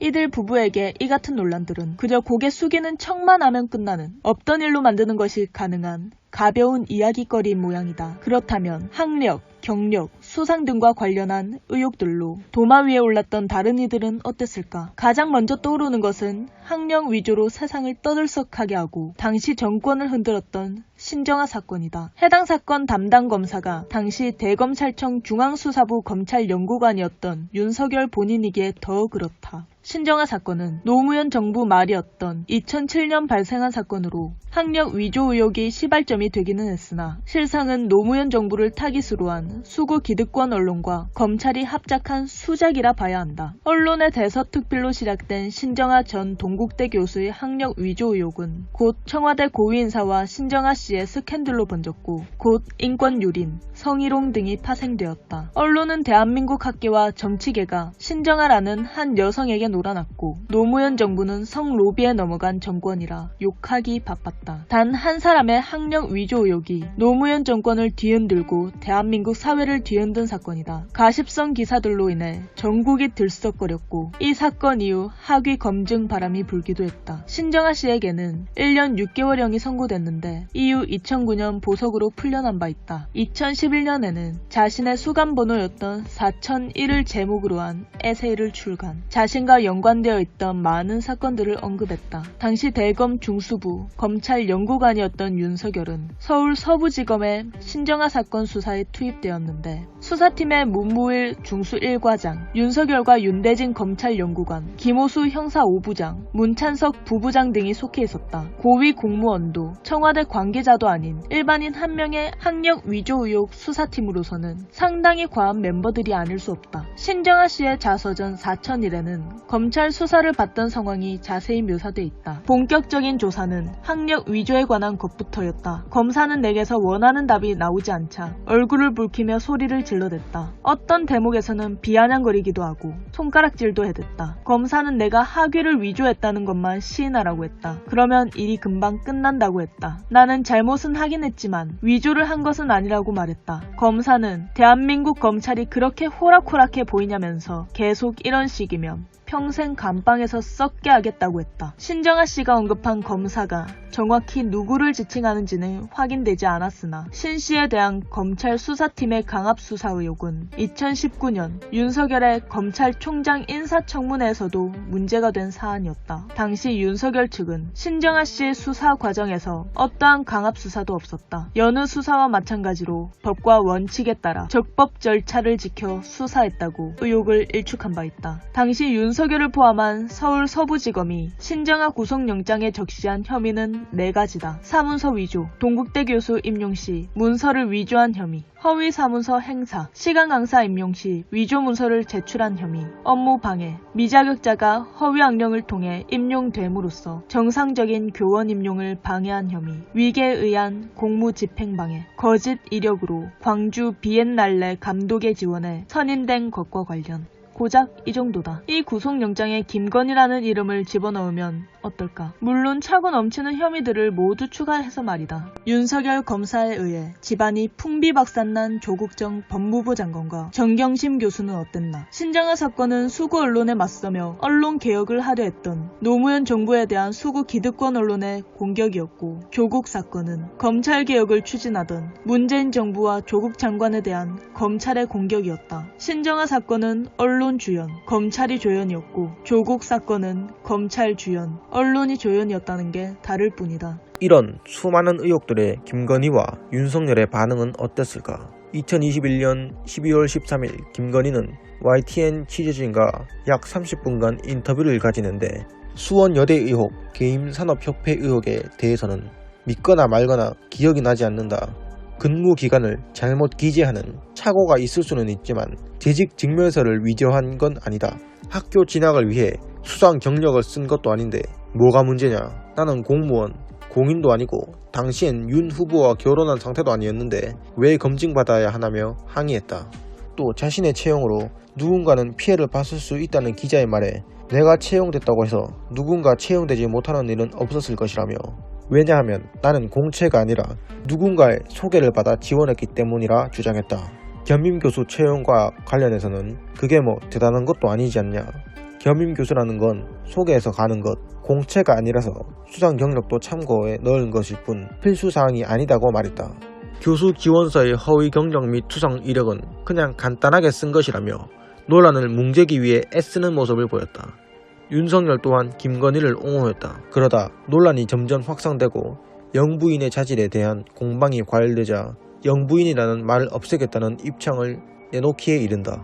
이들 부부에게 이 같은 논란들은 그저 고개 숙이는 척만 하면 끝나는 없던 일로 만드는 것이 가능한 가벼운 이야기거리인 모양이다. 그렇다면 학력, 경력, 수상 등과 관련한 의혹들로 도마 위에 올랐던 다른 이들은 어땠을까? 가장 먼저 떠오르는 것은 학력 위조로 세상을 떠들썩하게 하고 당시 정권을 흔들었던 신정아 사건이다. 해당 사건 담당 검사가 당시 대검찰청 중앙수사부 검찰연구관이었던 윤석열 본인이기에 더 그렇다. 신정아 사건은 노무현 정부 말이었던 2007년 발생한 사건으로 학력 위조 의혹이 시발점이 되기는 했으나 실상은 노무현 정부를 타깃으로 한 수구 기득권 언론과 검찰이 합작한 수작이라 봐야 한다. 언론의 대서특필로 시작된 신정아 전 동국대 교수의 학력 위조 의혹은 곧 청와대 고위 인사와 신정아 씨의 스캔들로 번졌고 곧 인권 유린, 성희롱 등이 파생되었다. 언론은 대한민국 학계와 정치계가 신정아라는 한 여성에게 놀아났고 노무현 정부는 성로비에 넘어간 정권이라 욕하기 바빴다. 단 한 사람의 학력 위조 의혹이 노무현 정권을 뒤흔들고 대한민국 사회를 뒤흔든 사건이다. 가십성 기사들로 인해 전국이 들썩거렸고 이 사건 이후 학위 검증 바람이 불기도 했다. 신정아 씨에게는 1년 6개월형이 선고됐는데 이후 2009년 보석으로 풀려난 바 있다. 2011년에는 자신의 수감번호였던 4001을 제목으로 한 에세이를 출간. 자신과 연관되어 있던 많은 사건들을 언급했다. 당시 대검 중수부 검찰연구관이었던 윤석열은 서울 서부지검의 신정아 사건 수사에 투입되었는데 수사팀의 문무일 중수 1과장, 윤석열과 윤대진 검찰연구관, 김호수 형사 5부장, 문찬석 부부장 등이 속해 있었다. 고위 공무원도 청와대 관계자도 아닌 일반인 한 명의 학력 위조 의혹 수사팀으로서는 상당히 과한 멤버들이 아닐 수 없다. 신정아 씨의 자서전 4001에는 검찰 수사를 받던 상황이 자세히 묘사돼 있다. 본격적인 조사는 학력 위조에 관한 것부터였다. 검사는 내게서 원하는 답이 나오지 않자 얼굴을 붉히며 소리를 질러댔다. 어떤 대목에서는 비아냥거리기도 하고 손가락질도 해댔다. 검사는 내가 학위를 위조했다는 것만 시인하라고 했다. 그러면 일이 금방 끝난다고 했다. 나는 잘못은 하긴 했지만 위조를 한 것은 아니라고 말했다. 검사는 대한민국 검찰이 그렇게 호락호락해 보이냐면서 계속 이런 식이면 평생 감방에서 썩게 하겠다고 했다. 신정아 씨가 언급한 검사가 정확히 누구를 지칭하는지는 확인되지 않았으나 신 씨에 대한 검찰 수사팀의 강압 수사 의혹은 2019년 윤석열의 검찰총장 인사청문회에서도 문제가 된 사안이었다. 당시 윤석열 측은 신정아 씨의 수사 과정에서 어떠한 강압 수사도 없었다. 여느 수사와 마찬가지로 법과 원칙에 따라 적법 절차를 지켜 수사했다고 의혹을 일축한 바 있다. 당시 윤석열을 포함한 서울 서부지검이 신정아 구속영장에 적시한 혐의는 4가지다. 사문서 위조, 동국대 교수 임용 시 문서를 위조한 혐의, 허위 사문서 행사, 시간 강사 임용 시 위조 문서를 제출한 혐의, 업무 방해, 미자격자가 허위 악령을 통해 임용됨으로써 정상적인 교원 임용을 방해한 혐의, 위계에 의한 공무 집행 방해, 거짓 이력으로 광주 비엔날레 감독의 지원에 선임된 것과 관련. 고작 이 정도다. 이 구속영장에 김건희라는 이름을 집어넣으면 어떨까? 물론 차고 넘치는 혐의들을 모두 추가해서 말이다. 윤석열 검사에 의해 집안이 풍비박산난 조국정 법무부 장관과 정경심 교수는 어땠나? 신정아 사건은 수구 언론에 맞서며 언론 개혁을 하려 했던 노무현 정부에 대한 수구 기득권 언론의 공격이었고, 조국 사건은 검찰 개혁을 추진하던 문재인 정부와 조국 장관에 대한 검찰의 공격이었다. 신정아 사건은 언론 주연, 검찰이 조연이었고, 조국 사건은 검찰 주연, 언론이 조연이었다는 게 다를 뿐이다. 이런 수많은 의혹들에 김건희와 윤석열의 반응은 어땠을까? 2021년 12월 13일 김건희는 YTN 취재진과 약 30분간 인터뷰를 가지는데 수원여대 의혹, 개임산업협회 의혹에 대해서는 믿거나 말거나 기억이 나지 않는다. 근무 기간을 잘못 기재하는 착오가 있을 수는 있지만 재직 증명서를 위조한 건 아니다. 학교 진학을 위해 수상 경력을 쓴 것도 아닌데 뭐가 문제냐. 나는 공무원, 공인도 아니고 당시엔 윤 후보와 결혼한 상태도 아니었는데 왜 검증받아야 하나며 항의했다. 또 자신의 채용으로 누군가는 피해를 봤을 수 있다는 기자의 말에 내가 채용됐다고 해서 누군가 채용되지 못하는 일은 없었을 것이라며, 왜냐하면 나는 공채가 아니라 누군가의 소개를 받아 지원했기 때문이라 주장했다. 겸임 교수 채용과 관련해서는 그게 뭐 대단한 것도 아니지 않냐. 겸임 교수라는 건 소개해서 가는 것, 공채가 아니라서 수상 경력도 참고에 넣은 것일 뿐 필수사항이 아니다고 말했다. 교수 지원서의 허위 경력 및 투성 이력은 그냥 간단하게 쓴 것이라며 논란을 뭉개기 위해 애쓰는 모습을 보였다. 윤석열 또한 김건희를 옹호했다. 그러다 논란이 점점 확산되고 영부인의 자질에 대한 공방이 과열되자 영부인이라는 말을 없애겠다는 입장을 내놓기에 이른다.